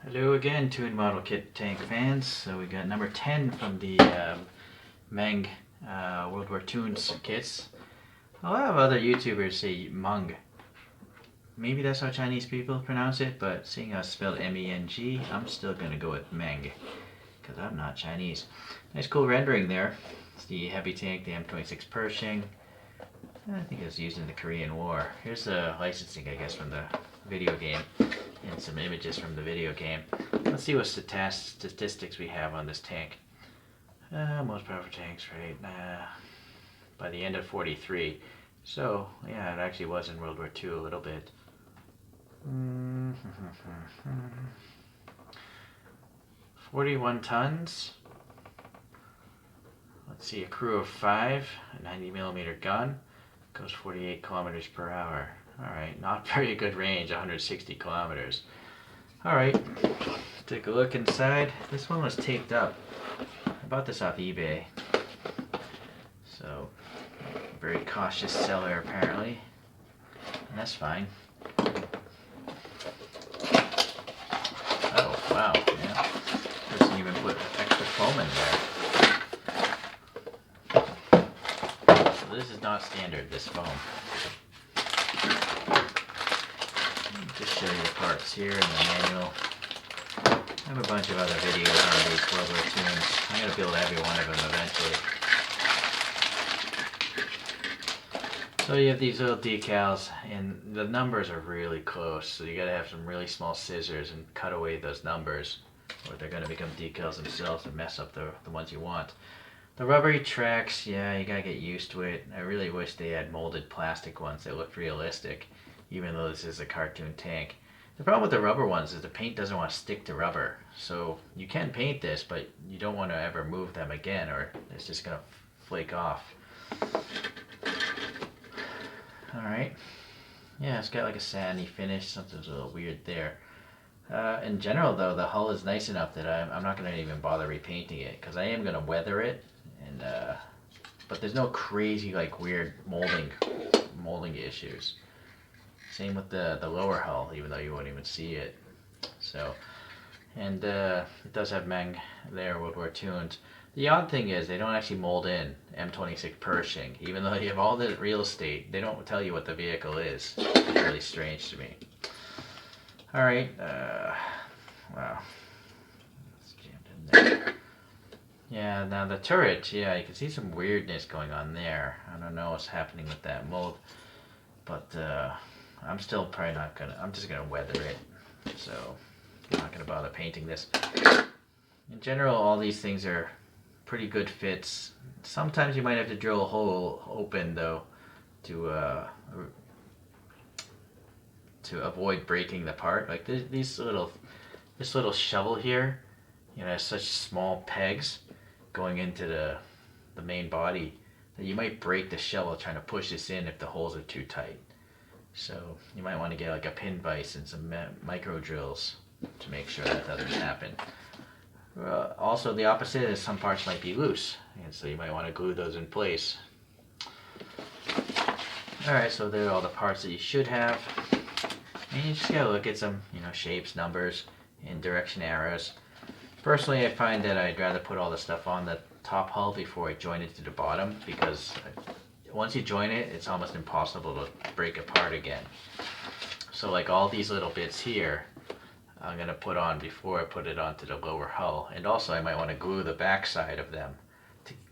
Hello again, Toon Model Kit Tank fans. So we got number 10 from the Meng World War Toons kits. A lot of other YouTubers say Meng. Maybe that's how Chinese people pronounce it, but seeing how it's spelled M-E-N-G, I'm still going to go with Meng, because I'm not Chinese. Nice cool rendering there. It's the heavy tank, the M26 Pershing. I think it was used in the Korean War. Here's the licensing, I guess, from the video game. And some images from the video game. Let's see what statistics we have on this tank. Most powerful tanks, right? By the end of 43. So, yeah, it actually was in World War II a little bit. 41 tons. Let's see, a crew of 5, a 90mm gun. Goes 48 kilometers per hour. Alright, not very good range, 160 kilometers. Alright, take a look inside. This one was taped up. I bought this off eBay. So, very cautious seller apparently. And that's fine. Oh, wow, yeah. Doesn't even put extra foam in there. So this is not standard, this foam. Just show you the parts here in the manual. I have a bunch of other videos on these World War Toons. I'm going to build every one of them eventually. So you have these little decals, and the numbers are really close, so you got to have some really small scissors and cut away those numbers, or they're going to become decals themselves and mess up the ones you want. The rubbery tracks, yeah, you got to get used to it. I really wish they had molded plastic ones that looked realistic, even though this is a cartoon tank. The problem with the rubber ones is the paint doesn't want to stick to rubber. So you can paint this, but you don't want to ever move them again or it's just going to flake off. Alright. Yeah, it's got like a sandy finish. Something's a little weird there. In general though, the hull is nice enough that I'm not going to even bother repainting it, because I am going to weather it. And but there's no crazy like weird molding issues. Same with the lower hull, even though you won't even see it. So, and it does have Meng there, World War Toons. The odd thing is they don't actually mold in M26 Pershing, even though you have all the real estate. They don't tell you what the vehicle is. It's really strange to me. All right, wow, it's jammed in there. Yeah, now the turret, yeah, you can see some weirdness going on there. I don't know what's happening with that mold, but I'm still probably not gonna, I'm just gonna weather it, so I'm not gonna bother painting this. In general, all these things are pretty good fits. Sometimes you might have to drill a hole open though to avoid breaking the part. Like this little shovel here, you know, has such small pegs going into the main body that you might break the shovel trying to push this in if the holes are too tight. So you might want to get like a pin vise and some micro drills to make sure that doesn't happen. Also the opposite is some parts might be loose, and so you might want to glue those in place. Alright, so there are all the parts that you should have. And you just gotta look at some, you know, shapes, numbers, and direction arrows. Personally, I find that I'd rather put all the stuff on the top hull before I join it to the bottom, because once you join it, it's almost impossible to break apart again. So like all these little bits here, I'm going to put on before I put it onto the lower hull. And also I might want to glue the back side of them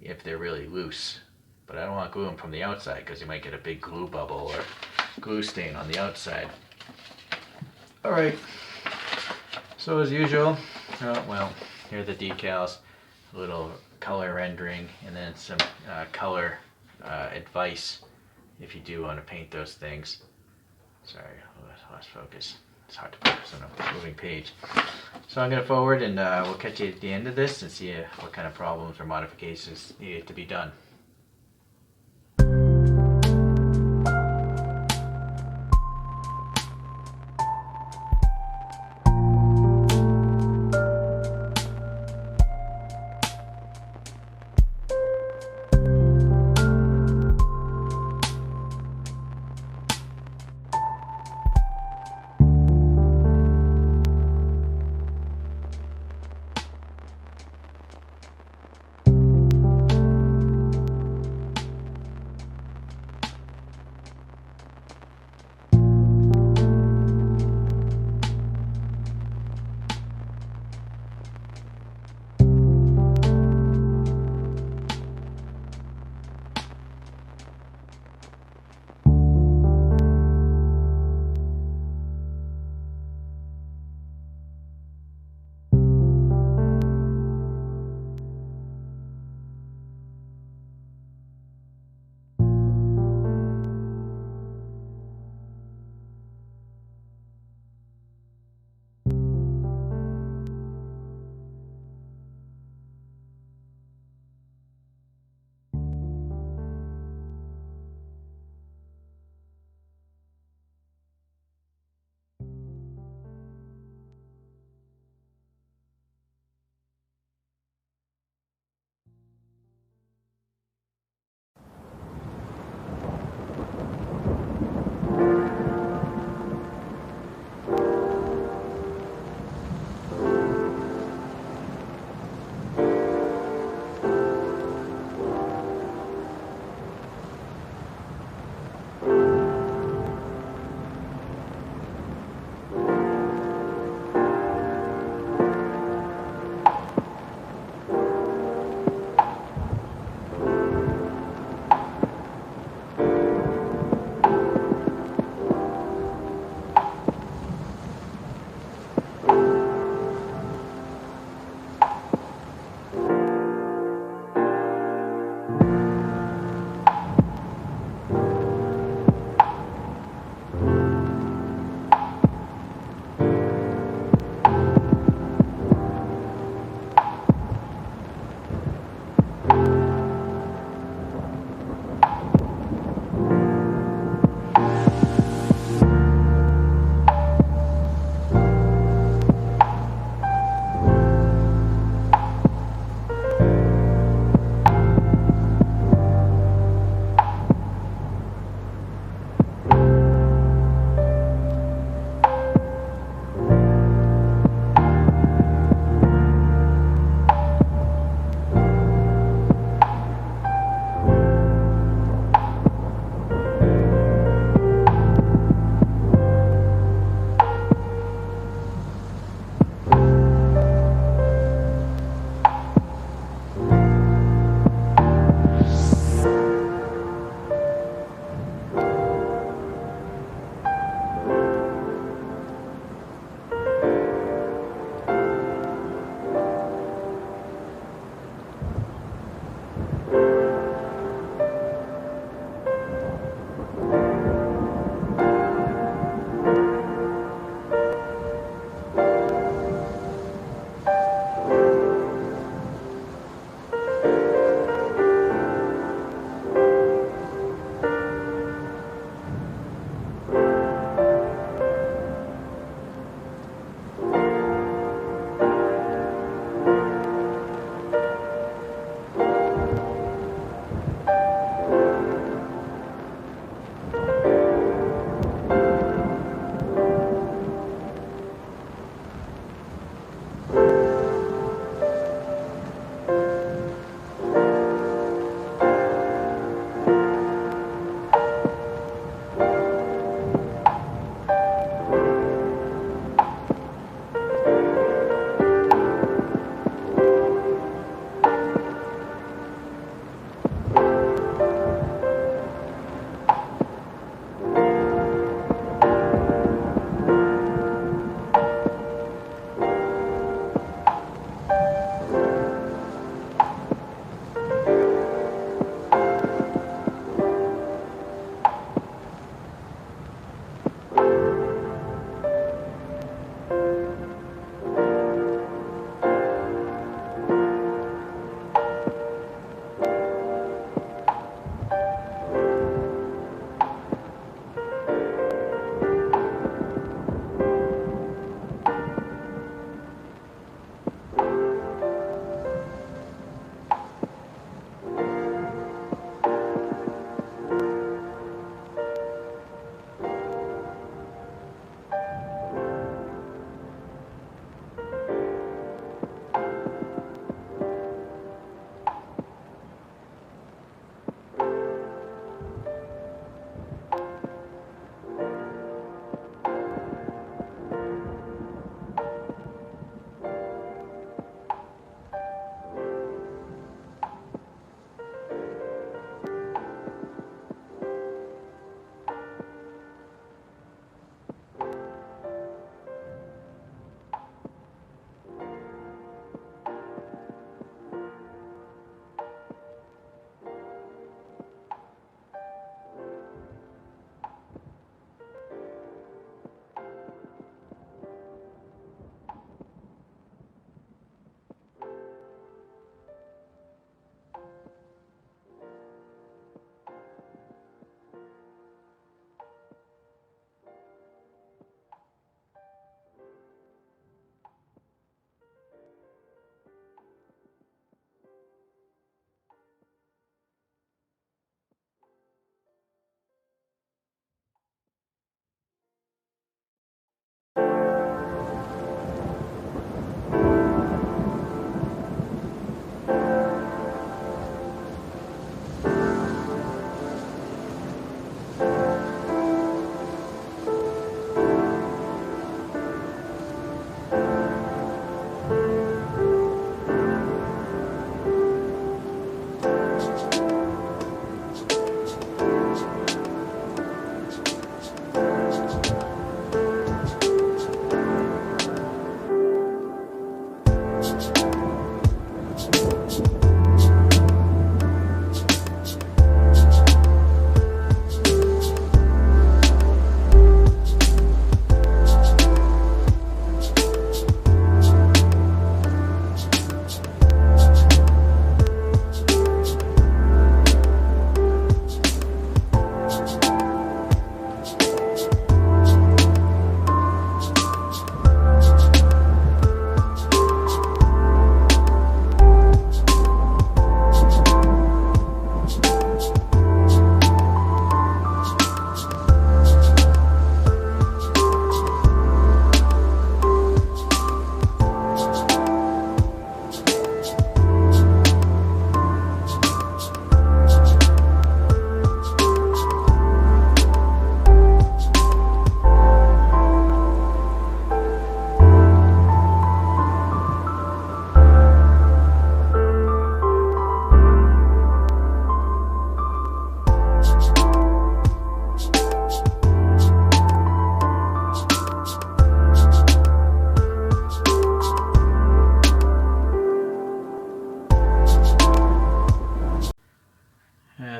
if they're really loose. But I don't want to glue them from the outside, because you might get a big glue bubble or glue stain on the outside. Alright, so as usual, well, here are the decals, a little color rendering, and then some color advice if you do want to paint those things. Sorry, I lost focus. It's hard to focus on a moving page. So I'm going to forward, and we'll catch you at the end of this and see what kind of problems or modifications needed to be done.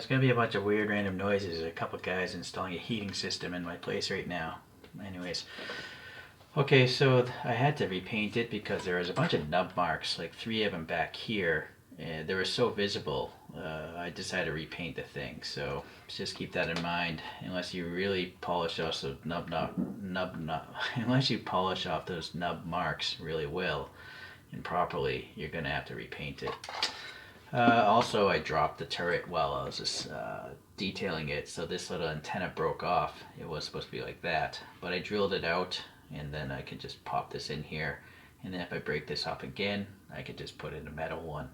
it's going to be a bunch of weird random noises. There's a couple guys installing a heating system in my place right now. Anyways. Okay, so I had to repaint it because there was a bunch of nub marks, like 3 of them back here, and they were so visible. I decided to repaint the thing, so just keep that in mind. Unless you really polish off those unless you polish off those nub marks really well and properly, you're gonna have to repaint it. Also, I dropped the turret while I was just detailing it, so this little antenna broke off. It was supposed to be like that, but I drilled it out, and then I can just pop this in here, and then if I break this off again, I can just put in a metal one.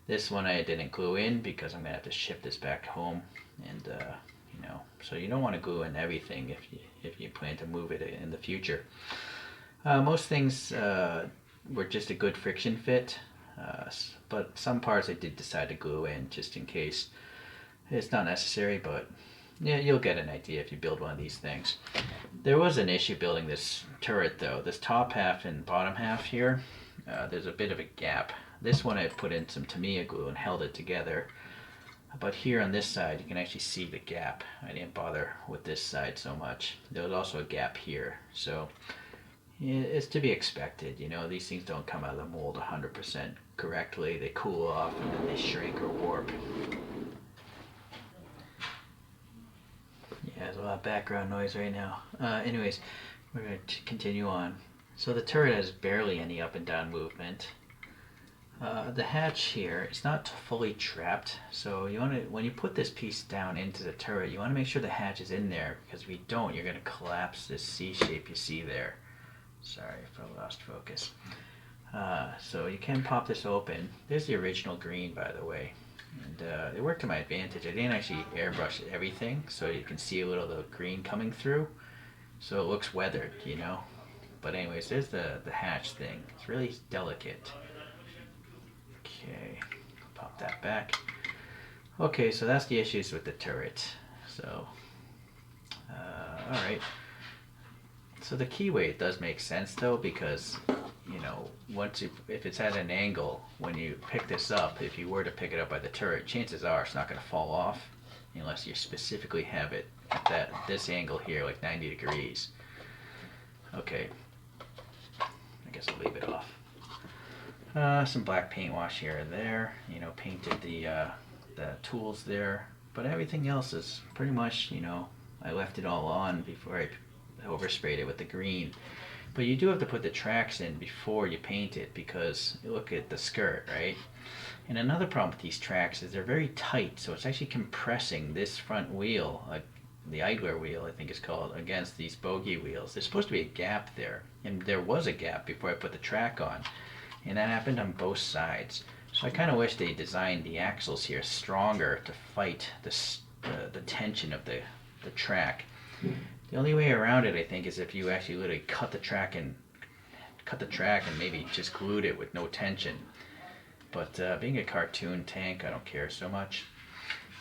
This one I didn't glue in because I'm gonna have to ship this back home, and you know, so you don't want to glue in everything if you plan to move it in the future. Most things were just a good friction fit, but some parts I did decide to glue in just in case. It's not necessary, but yeah, you'll get an idea if you build one of these things. There was an issue building this turret though. This top half and bottom half here, there's a bit of a gap. This one I put in some Tamiya glue and held it together. But here on this side, you can actually see the gap. I didn't bother with this side so much. There was also a gap here. So yeah, it's to be expected. You know, these things don't come out of the mold 100% correctly. They cool off and then they shrink or warp. Yeah, there's a lot of background noise right now. Anyways, we're going to continue on. So the turret has barely any up and down movement. The hatch here, it's not fully trapped, so you want to, when you put this piece down into the turret, you want to make sure the hatch is in there, because if you don't, you're going to collapse this C shape you see there. Sorry if I lost focus. So you can pop this open. There's the original green, by the way. And it worked to my advantage. I didn't actually airbrush everything, so you can see a little of the green coming through. So it looks weathered, you know. But anyways, there's the hatch thing. It's really delicate. Okay, pop that back. Okay, so that's the issues with the turret. So, alright. So the keyway does make sense though, because you know, if it's at an angle, when you pick this up, if you were to pick it up by the turret, chances are it's not going to fall off unless you specifically have it at this angle here, like 90 degrees. Okay, I guess I'll leave it off. Some black paint wash here and there, you know, painted the tools there, but everything else is pretty much, you know, I left it all on before I oversprayed it with the green. But you do have to put the tracks in before you paint it, because look at the skirt, right? And another problem with these tracks is they're very tight, so it's actually compressing this front wheel, the idler wheel I think it's called, against these bogey wheels. There's supposed to be a gap there, and there was a gap before I put the track on. And that happened on both sides. So I kind of wish they designed the axles here stronger to fight the tension of the track. The only way around it, I think, is if you actually literally cut the track and maybe just glued it with no tension. But being a cartoon tank, I don't care so much.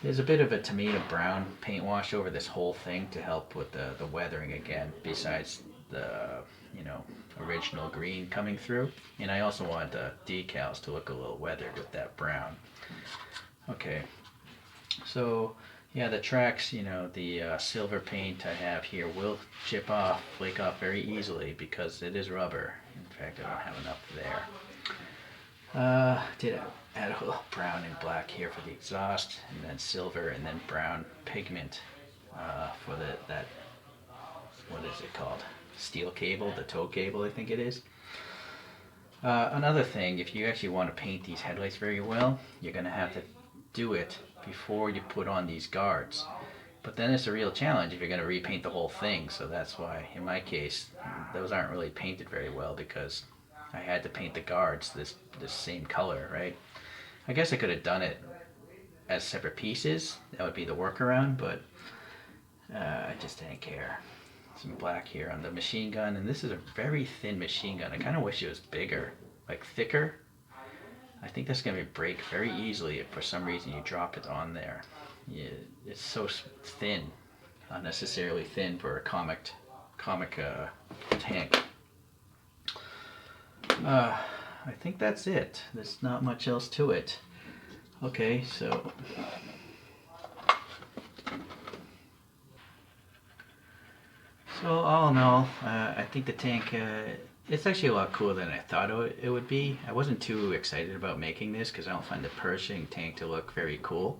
There's a bit of a Tamiya brown paint wash over this whole thing to help with the weathering again, besides the, you know, original green coming through. And I also want the decals to look a little weathered with that brown. Okay, so yeah, the tracks, you know, the silver paint I have here will flake off very easily because it is rubber. In fact, I don't have enough there. Did add a little brown and black here for the exhaust, and then silver, and then brown pigment for that, what is it called? Steel cable, the tow cable I think it is. Another thing, if you actually want to paint these headlights very well, you're going to have to do it before you put on these guards. But then it's a real challenge if you're going to repaint the whole thing, so that's why, in my case, those aren't really painted very well, because I had to paint the guards this same color, right? I guess I could have done it as separate pieces. That would be the workaround, but I just didn't care. Some black here on the machine gun, and this is a very thin machine gun. I kind of wish it was bigger, like thicker. I think that's going to break very easily if for some reason you drop it on there. Yeah, it's so thin, unnecessarily thin for a comic tank. I think that's it. There's not much else to it. Okay, so So all in all, I think the tank, it's actually a lot cooler than I thought it would be. I wasn't too excited about making this because I don't find the Pershing tank to look very cool.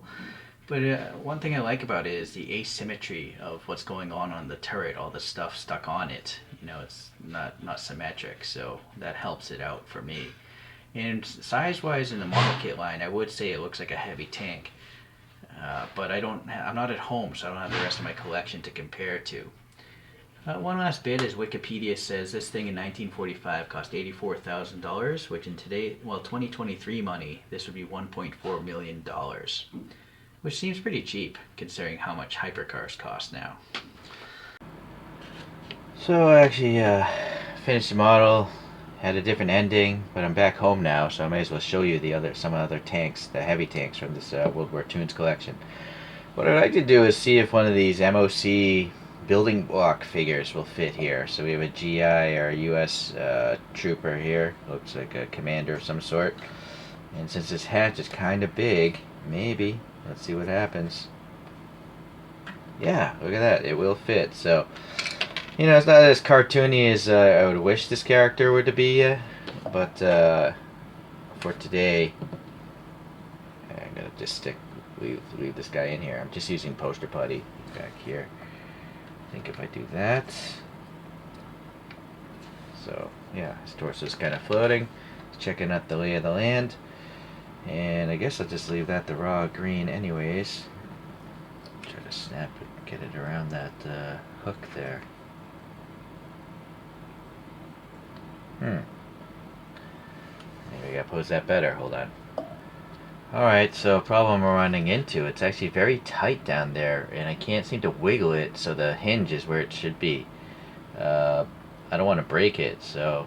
But one thing I like about it is the asymmetry of what's going on the turret, all the stuff stuck on it. You know, it's not symmetric, so that helps it out for me. And size-wise in the model kit line, I would say it looks like a heavy tank. But I'm not at home, so I don't have the rest of my collection to compare to. One last bit is Wikipedia says this thing in 1945 cost $84,000, which in 2023 money, this would be $1.4 million, which seems pretty cheap considering how much hypercars cost now. So I actually finished the model, had a different ending, but I'm back home now, so I may as well show you some other tanks, the heavy tanks from this World War Toons collection. What I'd like to do is see if one of these MOC building block figures will fit here. So we have a GI or a US trooper here, looks like a commander of some sort. And since this hatch is kind of big, maybe, let's see what happens. Yeah, look at that, it will fit. So, you know, it's not as cartoony as I would wish this character were to be, but for today, I'm gonna just leave this guy in here. I'm just using poster putty back here. I think if I do that, so yeah, his torso's kind of floating, checking out the lay of the land, and I guess I'll just leave that the raw green anyways. Try to snap it, get it around that hook there. Maybe I gotta pose that better, hold on. Alright, so problem we're running into, it's actually very tight down there, and I can't seem to wiggle it so the hinge is where it should be. I don't want to break it, so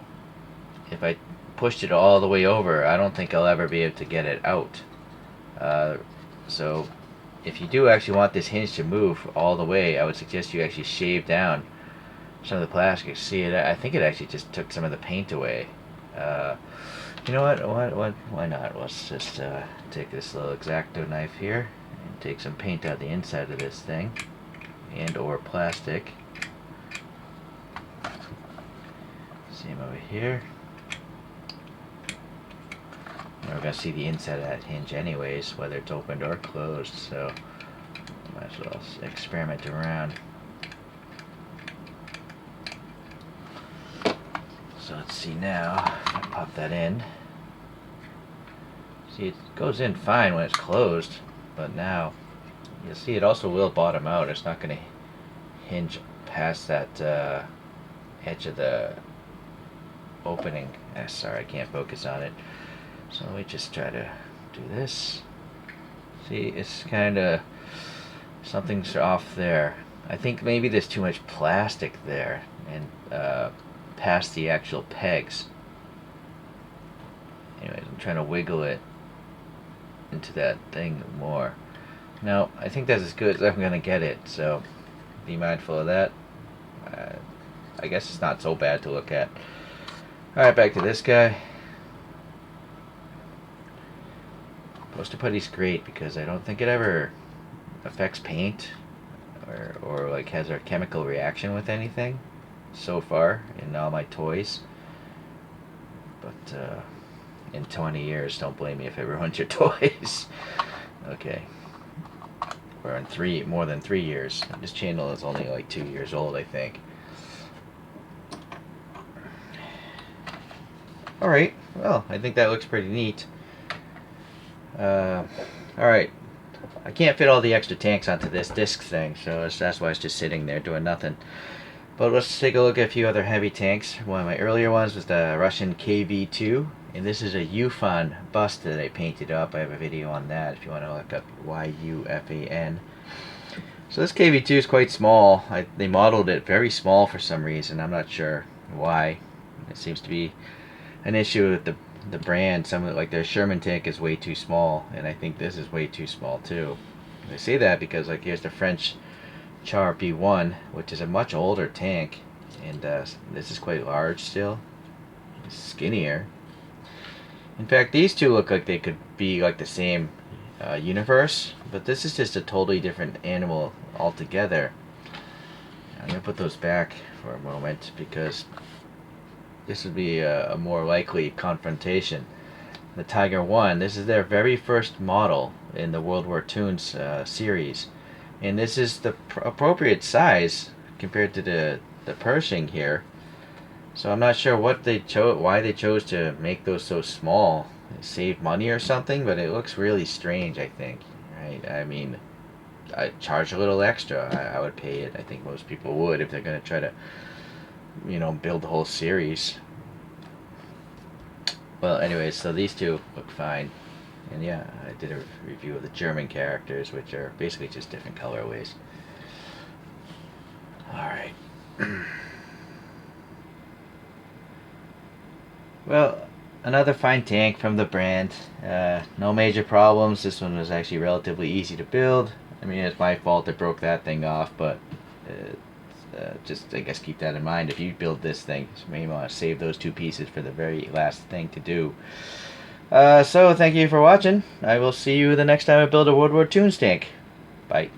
if I pushed it all the way over, I don't think I'll ever be able to get it out. So if you do actually want this hinge to move all the way, I would suggest you actually shave down some of the plastic. See it? I think it actually just took some of the paint away. You know what? Why not? Let's just take this little X-Acto knife here and take some paint out the inside of this thing, and/or plastic. Same over here. We're gonna see the inside of that hinge anyways, whether it's opened or closed. So might as well experiment around. So let's see now. I pop that in. See, it goes in fine when it's closed, but now you'll see it also will bottom out. It's not going to hinge past that edge of the opening. Sorry, I can't focus on it. So let me just try to do this. See, it's kind of, something's off there. I think maybe there's too much plastic there and past the actual pegs. Anyways, I'm trying to wiggle it into that thing more. No, I think that's as good as I'm going to get it, so be mindful of that. I guess it's not so bad to look at. Alright, back to this guy. Poster putty's great because I don't think it ever affects paint or like has a chemical reaction with anything so far in all my toys. But in 20 years, don't blame me if it ruins your toys. Okay. Or in more than 3 years. This channel is only like 2 years old, I think. Alright, well, I think that looks pretty neat. Alright, I can't fit all the extra tanks onto this disc thing, so that's why it's just sitting there doing nothing. But let's take a look at a few other heavy tanks. One of my earlier ones was the Russian KV-2, and this is a Yufan bust that I painted up. I have a video on that if you want to look up Y-U-F-A-N. So this KV-2 is quite small. They modeled it very small for some reason. I'm not sure why. It seems to be an issue with the brand. Some of it, like their Sherman tank, is way too small, and I think this is way too small too. I say that because like here's the French Char B1, which is a much older tank, and this is quite large still. It's skinnier. In fact, these two look like they could be like the same universe, but this is just a totally different animal altogether. I'm gonna put those back for a moment because this would be a more likely confrontation. The Tiger 1, this is their very first model in the World War Toons series. And this is the appropriate size compared to the Pershing here. So I'm not sure what they why they chose to make those so small. Save money or something, but it looks really strange, I think. Right? I mean, I'd charge a little extra. I would pay it. I think most people would if they're going to try to, build the whole series. Well, anyways, so these two look fine. And yeah, I did a review of the German characters, which are basically just different colorways. Alright. Well, another fine tank from the brand. No major problems. This one was actually relatively easy to build. I mean, it's my fault it broke that thing off, but just, I guess, keep that in mind. If you build this thing, you may want to save those two pieces for the very last thing to do. So, thank you for watching. I will see you the next time I build a World War II tank. Bye.